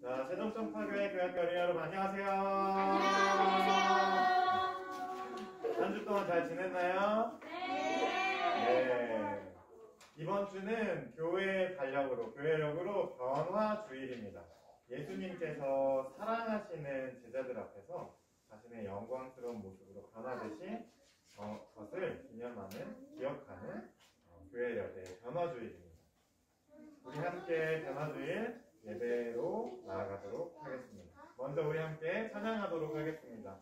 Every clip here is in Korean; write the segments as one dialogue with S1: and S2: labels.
S1: 자, 세종점파교회 교학교 어린이 여러분 안녕하세요.
S2: 안녕하세요.
S1: 한 주 동안 잘 지냈나요? 네. 이번 주는 교회 달력으로 변화 주일입니다. 예수님께서 사랑하시는 제자들 앞에서 자신의 영광스러운 모습으로 변화되신 것을 기억하는 교회열의 변화주일입니다. 우리 함께 변화주일 예배로 나아가도록 하겠습니다. 먼저 우리 함께 찬양하도록 하겠습니다.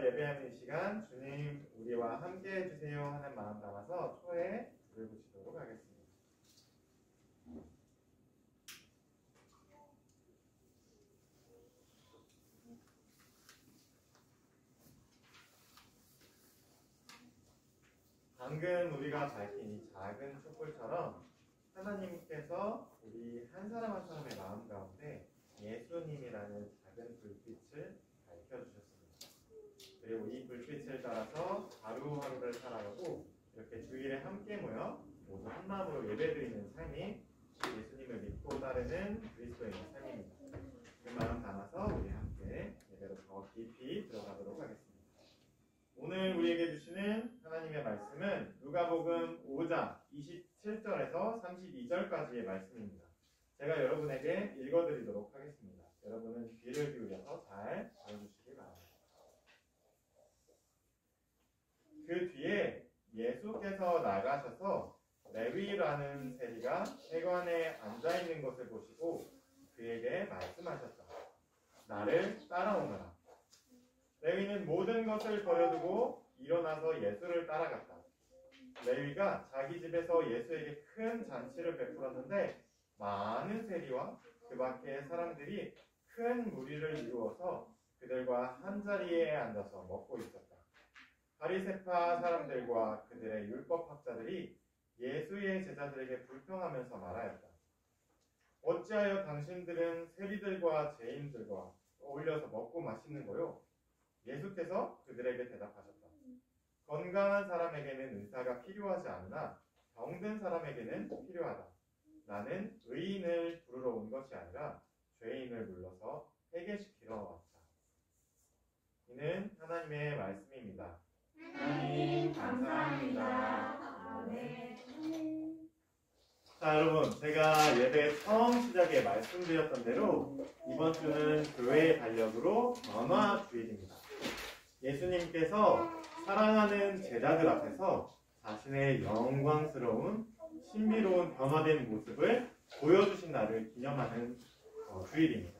S1: 예배하는 이 시간 주님 우리와 함께 해주세요 하는 마음 담아서 초에 불을 붙이도록 하겠습니다. 방금 우리가 밝힌 이 작은 촛불처럼 하나님께서 우리 한 사람 한 사람의 마음 가운데 예수님이라는 작은 불빛을 밝혀주셨습니다. 그리고 이 불빛을 따라서 하루하루를 살아가고 이렇게 주일에 함께 모여 모두 한 마음으로 예배드리는 삶이 예수님을 믿고 따르는 그리스도인의 삶입니다. 그 마음 담아서 우리 함께 예배로 더 깊이 들어가도록 하겠습니다. 오늘 우리에게 주시는 하나님의 말씀은 누가복음 5장 27절에서 32절까지의 말씀입니다. 제가 여러분에게 읽어드리도록 하겠습니다. 여러분은 귀를 기울여서 잘 들어주시기 바랍니다. 그 뒤에 예수께서 나가셔서 레위라는 세리가 세관에 앉아있는 것을 보시고 그에게 말씀하셨다. 나를 따라오너라. 레위는 모든 것을 버려두고 일어나서 예수를 따라갔다. 레위가 자기 집에서 예수에게 큰 잔치를 베풀었는데 많은 세리와 그 밖의 사람들이 큰 무리를 이루어서 그들과 한자리에 앉아서 먹고 있었다. 바리새파 사람들과 그들의 율법학자들이 예수의 제자들에게 불평하면서 말하였다. 어찌하여 당신들은 세리들과 죄인들과 어울려서 먹고 마시는 거요? 예수께서 그들에게 대답하셨다. 건강한 사람에게는 의사가 필요하지 않으나 병든 사람에게는 필요하다. 나는 의인을 부르러 온 것이 아니라 죄인을 불러서 회개시키러 왔다. 이는 하나님의 말씀입니다. 하나님 감사합니다.
S2: 네.
S1: 자, 여러분, 제가 예배 처음 시작에 말씀드렸던 대로 이번 주는 교회의 달력으로 변화주일입니다. 예수님께서 사랑하는 제자들 앞에서 자신의 영광스러운 신비로운 변화된 모습을 보여주신 날을 기념하는 주일입니다.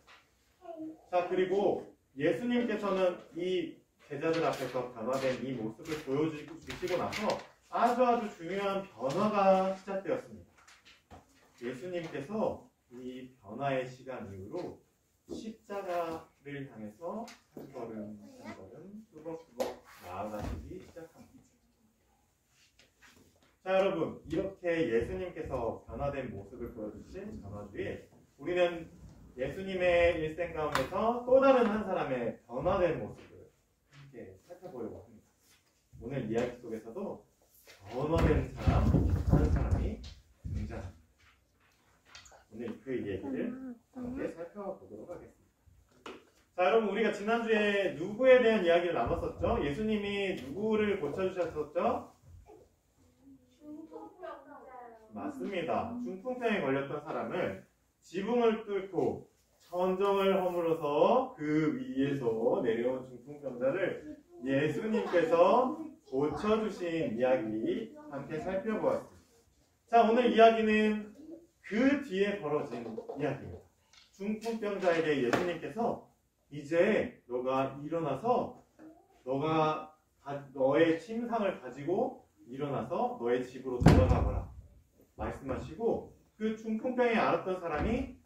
S1: 자, 그리고 예수님께서는 이 제자들 앞에서 변화된 이 모습을 보여주시고 나서 아주 중요한 변화가 시작되었습니다. 예수님께서 이 변화의 시간 이후로 십자가를 향해서 한 걸음 한 걸음 뚜벅뚜벅 나아가시기 시작합니다. 자, 여러분, 이렇게 예수님께서 변화된 모습을 보여주신 전화주일, 우리는 예수님의 일생 가운데서 또 다른 한 사람의 변화된 모습을 함께 살펴보려고 합니다. 오늘 이야기 속에서도 변화된 사람, 한 사람이 등장합니다. 오늘 그 얘기를 함께 살펴보도록 하겠습니다. 자, 여러분, 우리가 지난주에 누구에 대한 이야기를 나눴었죠? 예수님이 누구를 고쳐주셨었죠? 맞습니다. 중풍병에 걸렸던 사람을 지붕을 뚫고 천정을 허물어서 그 위에서 내려온 중풍병자를 예수님께서 고쳐주신 이야기 함께 살펴보았습니다. 자, 오늘 이야기는 그 뒤에 벌어진 이야기입니다. 중풍병자에게 예수님께서 이제 너가 일어나서 너의 침상을 가지고 일어나서 너의 집으로 돌아가거라 말씀하시고, 그 중풍병에 앓았던 사람이,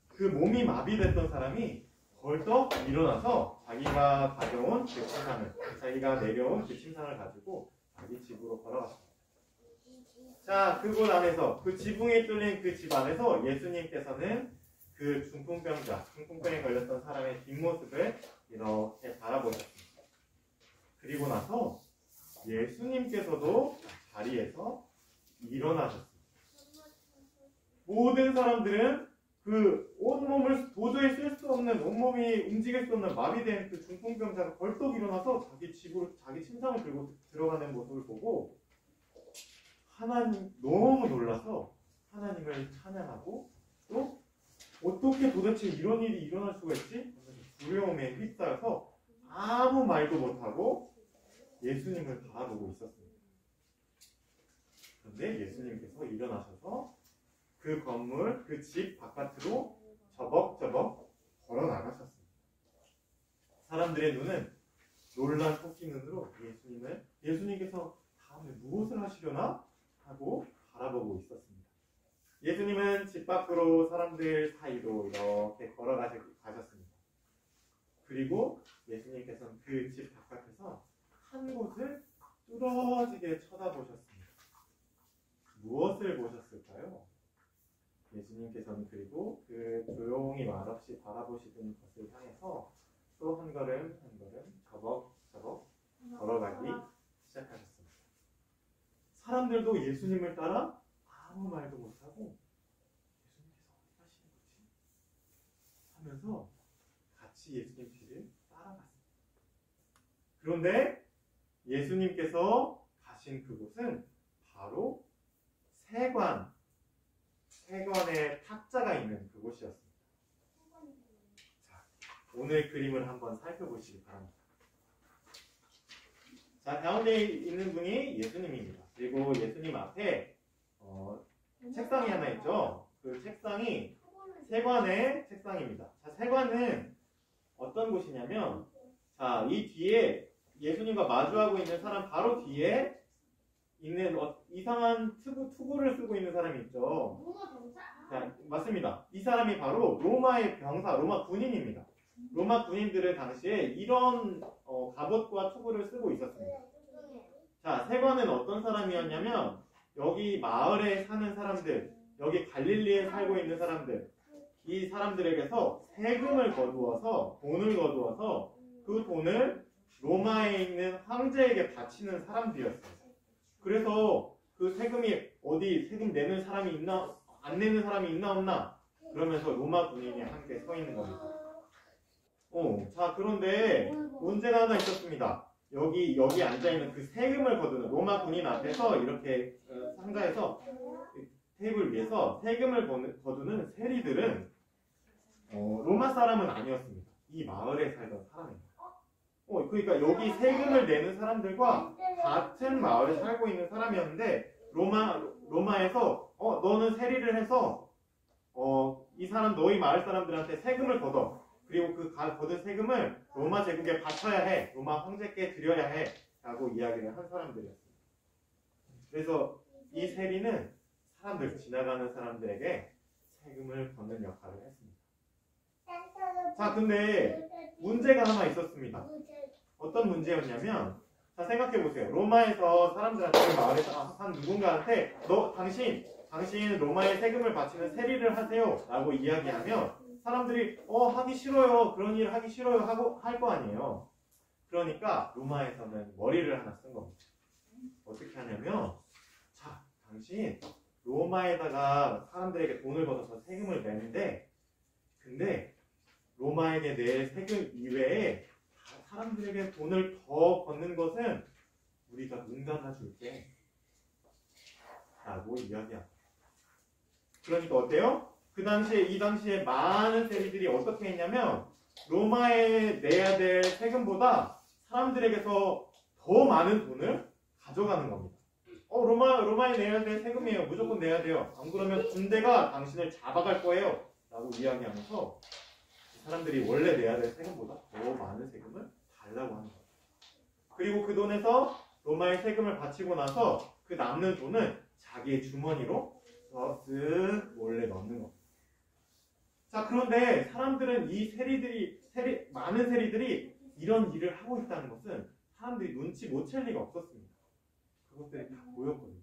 S1: 그 몸이 마비됐던 사람이 벌떡 일어나서 자기가 가져온 그 침상을, 자기가 내려온 그 침상을 가지고 자기 집으로 걸어갔습니다. 자, 그곳 안에서, 그 지붕에 뚫린 그 집 안에서 예수님께서는 그 중풍병에 걸렸던 사람의 뒷모습을 이렇게 바라보셨습니다. 그리고 나서 예수님께서도 자리에서 일어나셨습니다. 모든 사람들은 그 온몸을 도저히 쓸 수 없는, 온몸이 움직일 수 없는 마비된 그 중풍병자가 벌떡 일어나서 자기 집으로, 자기 침상을 들고 들어가는 모습을 보고 하나님 너무 놀라서 하나님을 찬양하고, 또 어떻게 도대체 이런 일이 일어날 수가 있지? 두려움에 휩싸여서 아무 말도 못하고 예수님을 바라보고 있었습니다. 그런데 예수님께서 일어나셔서 그 건물, 그 집 바깥으로 저벅저벅 걸어 나가셨습니다. 사람들의 눈은 놀란 토끼 눈으로 예수님께서 다음에 무엇을 하시려나? 하고 바라보고 있었습니다. 예수님은 집 밖으로 사람들 사이로 이렇게 걸어가셨습니다. 그리고 예수님께서는 그 집 바깥에서 한 곳을 뚫어지게 쳐다보셨습니다. 무엇을 보셨을까요? 예수님께서는 그리고 그 조용히 말없이 바라보시던 것을 향해서 또 한 걸음 한 걸음 저벅저벅 걸어가기 시작하셨습니다. 사람들도 예수님을 따라 아무 말도 못하고 예수님께서 어디 가시는 거지? 하면서 같이 예수님 뒤를 따라갔습니다. 그런데 예수님께서 가신 그곳은 바로 세관의 탁자가 있는 그곳이었습니다. 자, 오늘 그림을 한번 살펴보시기 바랍니다. 자, 가운데 있는 분이 예수님입니다. 그리고 예수님 앞에 책상이 하나 있죠. 그 책상이 세관의 책상입니다. 자, 세관은 어떤 곳이냐면, 자, 이 뒤에 예수님과 마주하고 있는 사람 바로 뒤에 있는 이상한 투구를 쓰고 있는 사람이 있죠. 자, 맞습니다. 이 사람이 바로 로마의 병사, 로마 군인입니다. 로마 군인들은 당시에 이런 갑옷과 투구를 쓰고 있었습니다. 자, 세관은 어떤 사람이었냐면, 여기 마을에 사는 사람들, 여기 갈릴리에 살고 있는 사람들, 이 사람들에게서 세금을 거두어서, 돈을 거두어서 그 돈을 로마에 있는 황제에게 바치는 사람들이었어요. 그래서 그 세금이 어디 세금 내는 사람이 있나, 안 내는 사람이 있나 없나, 그러면서 로마 군인이 함께 서 있는 겁니다. 자, 그런데 문제가 하나 있었습니다. 여기 앉아있는 그 세금을 거두는 로마 군인 앞에서 이렇게 상자에서 테이블 위에서 세금을 거두는 세리들은 로마 사람은 아니었습니다. 이 마을에 살던 사람입니다. 그러니까 여기 세금을 내는 사람들과 같은 마을에 살고 있는 사람이었는데, 로마에서 너는 세리를 해서 이 사람 너희 마을 사람들한테 세금을 걷어. 그리고 그 거둔 세금을 로마 제국에 바쳐야 해. 로마 황제께 드려야 해. 라고 이야기를 한 사람들이었습니다. 그래서 이 세리는 지나가는 사람들에게 세금을 걷는 역할을 했습니다. 자, 근데 문제가 하나 있었습니다. 어떤 문제였냐면, 자, 생각해 보세요. 로마에서 사람들한테 그 마을에서 한 누군가한테 당신 로마에 세금을 바치는 세리를 하세요 라고 이야기하면 사람들이 하기 싫어요. 그런 일 하기 싫어요 하고 할 거 아니에요. 그러니까 로마에서는 머리를 하나 쓴 겁니다. 어떻게 하냐면 자, 당신 로마에다가 사람들에게 돈을 걷어서 세금을 내는데 근데 로마에게 낼 세금 이외에 사람들에게 돈을 더 걷는 것은 우리가 눈 감아줄게 라고 이야기합니다. 그러니까 어때요? 이 당시에 많은 세리들이 어떻게 했냐면 로마에 내야 될 세금보다 사람들에게서 더 많은 돈을 가져가는 겁니다. 로마에 내야 될 세금이에요. 무조건 내야 돼요. 안 그러면 군대가 당신을 잡아갈 거예요. 라고 이야기하면서 사람들이 원래 내야 될 세금보다 더 많은 세금을 달라고 하는 거예요. 그리고 그 돈에서 로마에 세금을 바치고 나서 그 남는 돈은 자기의 주머니로 쓱 몰래 넣는 겁니다. 자, 그런데 사람들은 많은 세리들이 이런 일을 하고 있다는 것은 사람들이 눈치 못 챌 리가 없었습니다. 그것들이 다 보였거든요.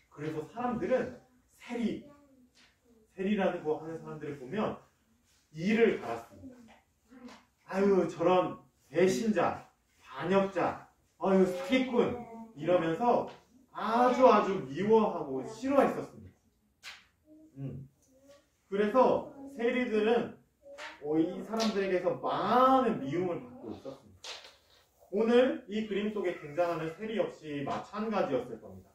S1: 그래서 사람들은 세리라고 하는 사람들을 보면 이를 갈았습니다. 아유, 저런 배신자, 반역자, 아유, 사기꾼 이러면서 아주 미워하고 싫어했었습니다. 그래서 세리들은 이 사람들에게서 많은 미움을 받고 있었습니다. 오늘 이 그림 속에 등장하는 세리 역시 마찬가지였을 겁니다.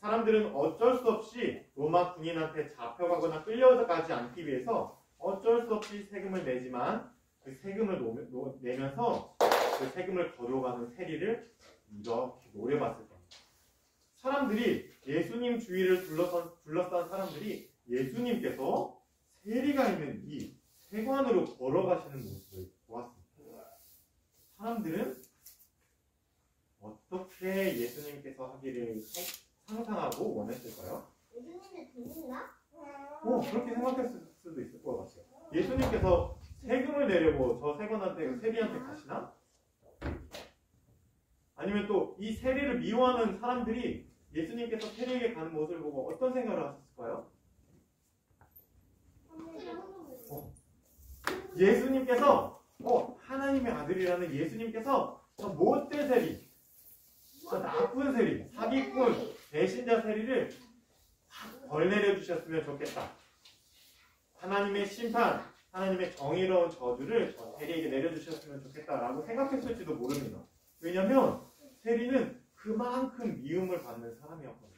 S1: 사람들은 어쩔 수 없이 로마 군인한테 잡혀가거나 끌려가지 않기 위해서 어쩔 수 없이 세금을 내지만 그 세금을 내면서 그 세금을 거둬가는 세리를 이렇게 노려봤을 겁니다. 사람들이 예수님 주위를 둘러싼 사람들이 예수님께서 세리가 있는 이 세관으로 걸어가시는 모습을 보았습니다. 사람들은 어떻게 예수님께서 하기를 상상하고 원했을까요?
S2: 예수님의 돈 있나?
S1: 그렇게 생각했을 수도 있을 것 같아요. 예수님께서 세금을 내려고 저 세리한테 가시나? 아니면 또 이 세리를 미워하는 사람들이 예수님께서 세리에게 가는 모습을 보고 어떤 생각을 하셨을까요? 예수님께서 하나님의 아들이라는 예수님께서 저 못된 세리, 저 나쁜 세리, 사기꾼, 배신자 세리를 확 벌 내려주셨으면 좋겠다. 하나님의 심판, 하나님의 정의로운 저주를 저 세리에게 내려주셨으면 좋겠다라고 생각했을지도 모릅니다. 왜냐하면 세리는 그만큼 미움을 받는 사람이었거든요.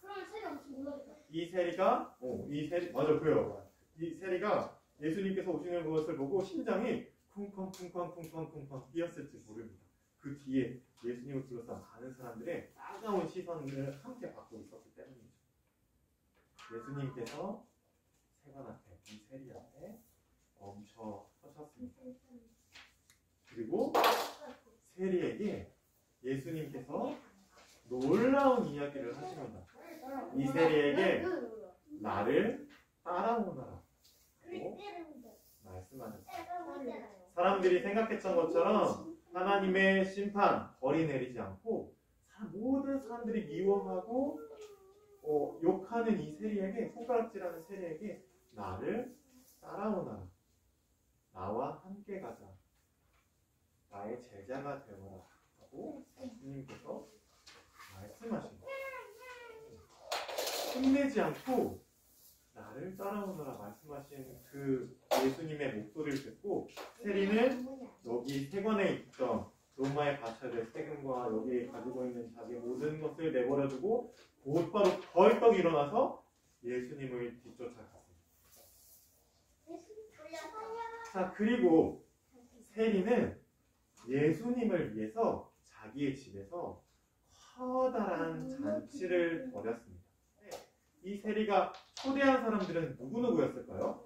S2: 그럼 세리 엄청 놀라겠다.
S1: 이 세리가 맞아 보여요. 이 세리가 예수님께서 오시는 것을 보고 심장이 쿵쾅쿵쾅쿵쾅쿵쾅 뛰었을지 모릅니다. 그 뒤에 예수님을 둘러싼 많은 사람들의 따가운 시선을 함께 받고 있었기 때문이죠. 예수님께서 세관 앞에, 이 세리 앞에 멈춰 서셨습니다. 그리고 세리에게 예수님께서 놀라운 이야기를 하십니다. 이 세리에게 나를 따라오너라 라고 말씀하셨습니다. 사람들이 생각했던 것처럼 하나님의 심판, 벌이 내리지 않고 모든 사람들이 미워하고 욕하는 이 세리에게, 손가락질하는 세리에게 나를 따라오너라, 나와 함께 가자, 나의 제자가 되어라 하고 예수님께서 말씀하십니다. 힘내지 않고 나를 따라오너라 말씀하신 그 예수님의 목소리를 듣고 세리는 여기 세관에 있던 로마에 바쳐야 될 세금과 여기 가지고 있는 자기 모든 것을 내버려두고 곧바로 벌떡 일어나서 예수님을 뒤쫓아갔습니다. 자, 그리고 세리는 예수님을 위해서 자기의 집에서 커다란 잔치를 벌였습니다. 이 세리가 초대한 사람들은 누구였을까요?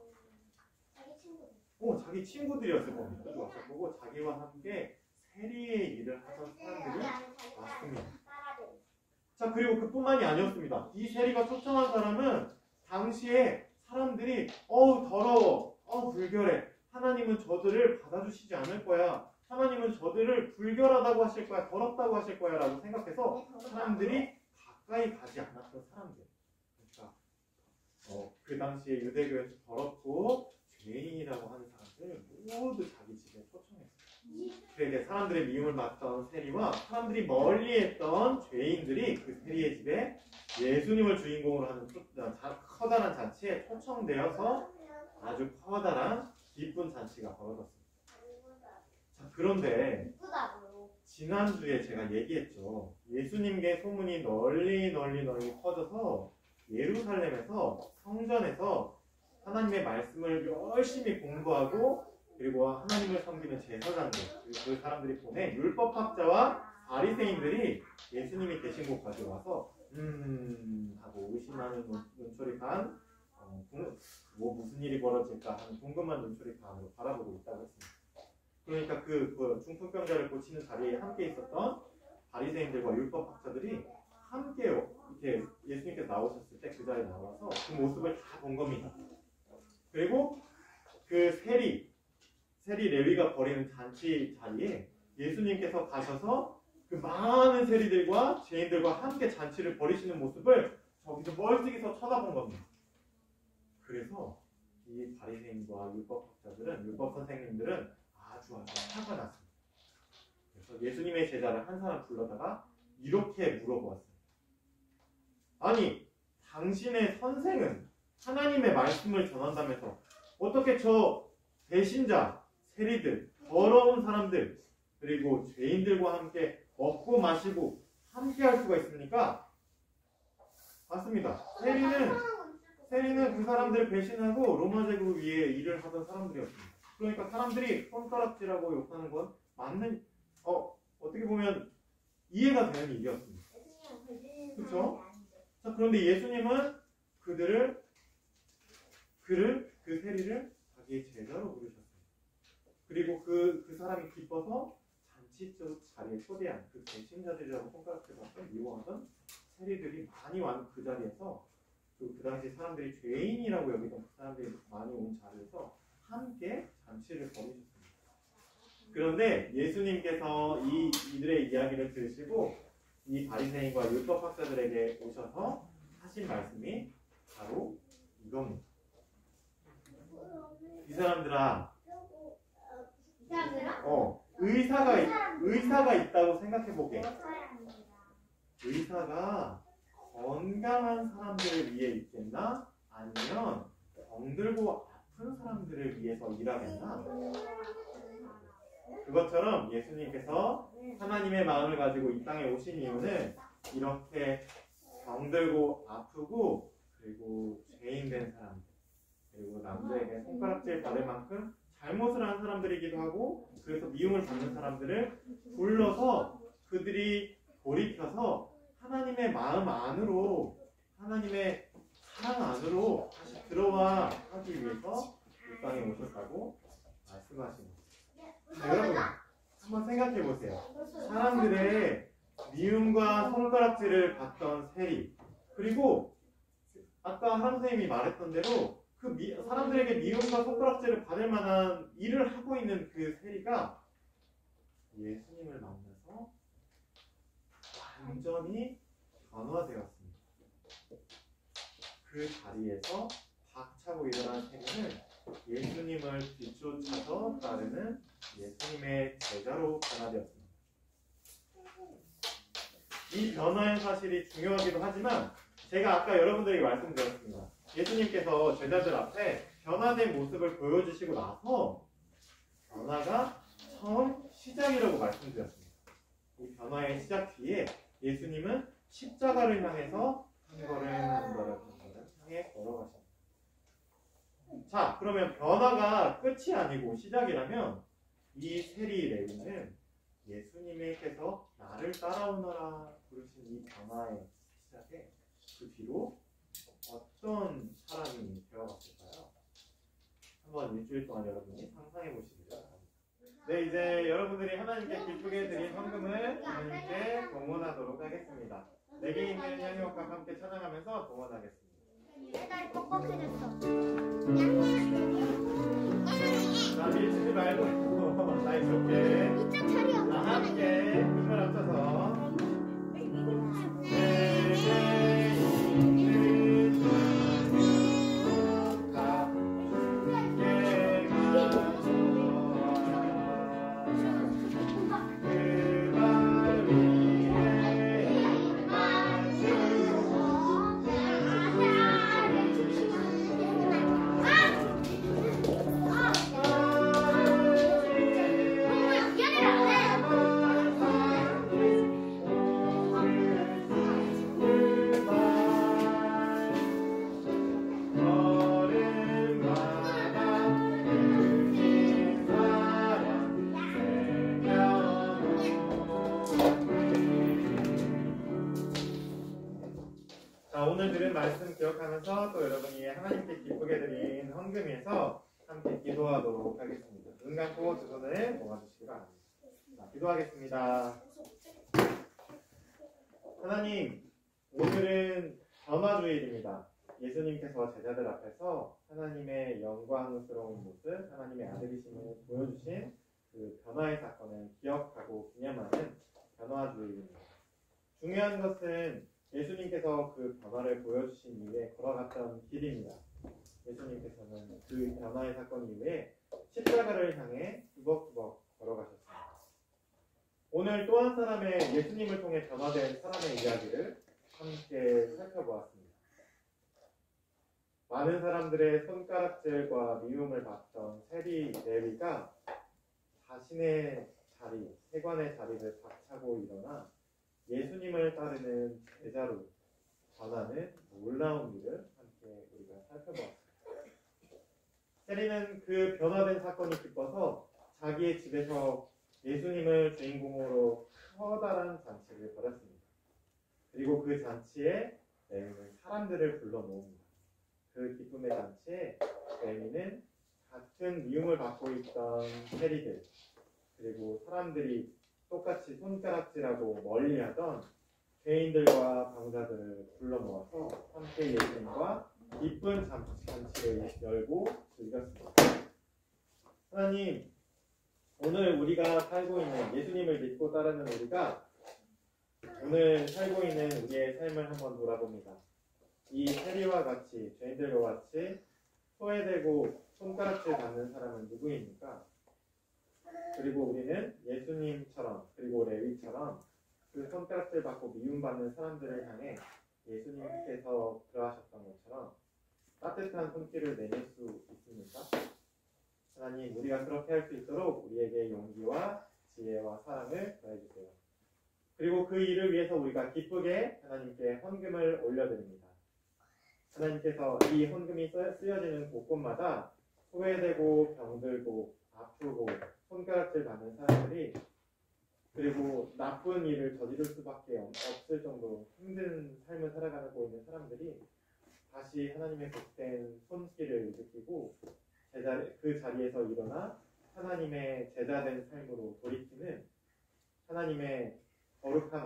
S1: 자기 친구들이었을 겁니다. 와서 보고 자기와 함께 세리의 일을 하던 사람들이 왔습니다. 자, 그리고 그뿐만이 아니었습니다. 이 세리가 초청한 사람은 당시에 사람들이 더러워, 불결해 하나님은 저들을 받아주시지 않을 거야. 하나님은 저들을 불결하다고 하실 거야. 더럽다고 하실 거야 라고 생각해서 사람들이 가까이 가지 않았던 사람들. 그러니까 그 당시에 유대교에서 더럽고 죄인이라고 하는 사람들 모두 자기 집에 초청했어요. 그래서 사람들의 미움을 받던 세리와 사람들이 멀리했던 죄인들이 그 세리의 집에 예수님을 주인공으로 하는 커다란 잔치에 초청되어서 아주 커다란 기쁜 잔치가 벌어졌습니다. 자, 그런데 지난주에 제가 얘기했죠. 예수님께 소문이 널리 퍼져서 예루살렘에서 성전에서 하나님의 말씀을 열심히 공부하고 그리고 하나님을 섬기는 제사장들 그 사람들이 보낸 율법학자와 바리새인들이 예수님이 계신 곳까지 와서 하고 의심하는 눈초리 반 뭐 무슨 일이 벌어질까 하는 궁금한 눈초리 반으로 바라보고 있다고 했습니다. 그러니까 그 중풍병자를 고치는 자리에 함께 있었던 바리새인들과 율법학자들이 함께 이렇게 예수님께서 나오셨을 때 그 자리에 나와서 그 모습을 다 본 겁니다. 그리고 그 세리 레위가 벌이는 잔치 자리에 예수님께서 가셔서 그 많은 세리들과 죄인들과 함께 잔치를 벌이시는 모습을 저기서 멀찍이서 쳐다본 겁니다. 그래서 이 바리새인과 율법학자들은 율법 선생님들은 아주 화가 났습니다. 그래서 예수님의 제자를 한 사람 불러다가 이렇게 물어보았습니다. 아니, 당신의 선생은 하나님의 말씀을 전한다면서 어떻게 저 배신자, 세리들, 더러운 사람들, 그리고 죄인들과 함께 먹고 마시고 함께 할 수가 있습니까? 맞습니다. 세리는 그 사람들을 배신하고 로마 제국 위에 일을 하던 사람들이었습니다. 그러니까 사람들이 손가락질하고 욕하는 건 맞는 어떻게 보면 이해가 되는 일이었습니다. 그렇죠? 자, 그런데 예수님은 그 세리를 자기의 제자로 부르셨습니다. 그리고 그 사람이 기뻐서 잔치적 자리에 초대한 그 배신자들이라고 손가락질 받고 미워하던 세리들이 많이 완 그 자리에서 그 당시 사람들이 죄인이라고 여기던 그 사람들이 많이 온 자리에서 함께 잔치를 벌이셨습니다. 그런데 예수님께서 이들의 이야기를 들으시고 이 바리새인과 율법학자들에게 오셔서 하신 말씀이 바로 이겁니다. 이 사람들아, 의사가 있다고 생각해보게. 의사가 건강한 사람들을 위해 있겠나? 아니면 병들고 아픈 사람들을 위해서 일하겠나? 그것처럼 예수님께서 하나님의 마음을 가지고 이 땅에 오신 이유는 이렇게 병들고 아프고 그리고 죄인된 사람들 그리고 남들에게 손가락질 받을 만큼 잘못을 한 사람들이기도 하고 그래서 미움을 받는 사람들을 불러서 그들이 돌이켜서 하나님의 마음 안으로 하나님의 사랑 안으로 다시 들어와 하기 위해서 이 땅에 오셨다고 말씀하십니다. 여러분 한번 생각해 보세요. 사람들의 미움과 손가락질을 받던 세리 그리고 아까 하람 선생님이 말했던 대로 사람들에게 미움과 손가락질을 받을 만한 일을 하고 있는 그 세리가 예수님을 만나서 완전히 변화되었습니다. 그 자리에서 박차고 일어난 세리는 예수님을 뒤쫓아서 따르는 예수님의 제자로 변화되었습니다. 이 변화의 사실이 중요하기도 하지만 제가 아까 여러분들에게 말씀드렸습니다. 예수님께서 제자들 앞에 변화된 모습을 보여주시고 나서 변화가 처음 시작이라고 말씀드렸습니다. 이 변화의 시작 뒤에 예수님은 십자가를 향해서 한 걸음 향해 걸어가십니다. 자, 그러면 변화가 끝이 아니고 시작이라면 이 세리 레위는 예수님께서 나를 따라오너라 부르신 이 변화의 시작에 그 뒤로 어떤 사람이 되어갔을까요? 한번 일주일 동안 여러분이 상상해 보시기를 바랍니다. 네, 이제 여러분들이 하나님께 기쁘게 드린 헌금을 하나님께 동원하도록 하겠습니다. 내게 있는 향유와 함께 찬양하면서 동원하겠습니다.
S2: 내 다리 뻑뻑해졌어.
S1: 자, 밀치지 말고 사이좋게
S2: 이쪽 자리 없는
S1: 함께 힘을 합쳐서 오늘 들은 말씀 기억하면서 또 여러분이 하나님께 기쁘게 드린 헌금에서 함께 기도하도록 하겠습니다. 눈 감고 두 손을 모아주시기 바랍니다. 자, 기도하겠습니다. 하나님, 오늘은 변화주일입니다. 예수님께서 제자들 앞에서 하나님의 영광스러운 모습, 하나님의 아들이심을 보여주신 그 변화의 사건을 기억하고 기념하는 변화주일입니다. 중요한 것은 예수님께서 그 변화를 보여주신 이후에 걸어갔던 길입니다. 예수님께서는 그 변화의 사건 이후에 십자가를 향해 두벅두벅 걸어가셨습니다. 오늘 또 한 사람의 예수님을 통해 변화된 사람의 이야기를 함께 살펴보았습니다. 많은 사람들의 손가락질과 미움을 받던 세리 레위가 자신의 자리, 세관의 자리를 박차고 일어나 예수님을 따르는 제자로 변하는 놀라운 일을 함께 우리가 살펴보았습니다. 세리는 그 변화된 사건이 기뻐서 자기의 집에서 예수님을 주인공으로 커다란 잔치를 벌였습니다. 그리고 그 잔치에 레위는 사람들을 불러 모읍니다. 그 기쁨의 잔치에 레위는 같은 미움을 받고 있던 세리들, 그리고 사람들이 똑같이 손가락질하고 멀리하던 죄인들과 방자들을 불러 모아서 함께 예수님과 기쁜 잔치를 열고 즐겼습니다. 하나님, 오늘 우리가 살고 있는 예수님을 믿고 따르는 우리가 오늘 살고 있는 우리의 삶을 한번 돌아봅니다. 이 세리와 같이 죄인들과 같이 소외되고 손가락질 받는 사람은 누구입니까? 그리고 우리는 예수님처럼 그리고 레위처럼 그 손가락질 받고 미움받는 사람들을 향해 예수님께서 그러하셨던 것처럼 따뜻한 손길을 내밀 수 있습니까? 하나님, 우리가 그렇게 할 수 있도록 우리에게 용기와 지혜와 사랑을 더해주세요. 그리고 그 일을 위해서 우리가 기쁘게 하나님께 헌금을 올려드립니다. 하나님께서 이 헌금이 쓰여지는 곳곳마다 소외되고 병들고 아프고 손가락질 받는 사람들이, 그리고 나쁜 일을 저지를 수밖에 없을 정도로 힘든 삶을 살아가고 있는 사람들이 다시 하나님의 복된 손길을 느끼고 그 자리에서 일어나 하나님의 제자된 삶으로 돌이키는 하나님의 거룩한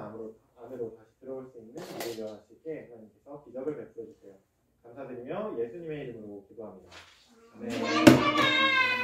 S1: 안으로 다시 들어올 수 있는 일을 여하시게 하나님께서 기적을 베풀어 주세요. 감사드리며 예수님의 이름으로 기도합니다. 아멘.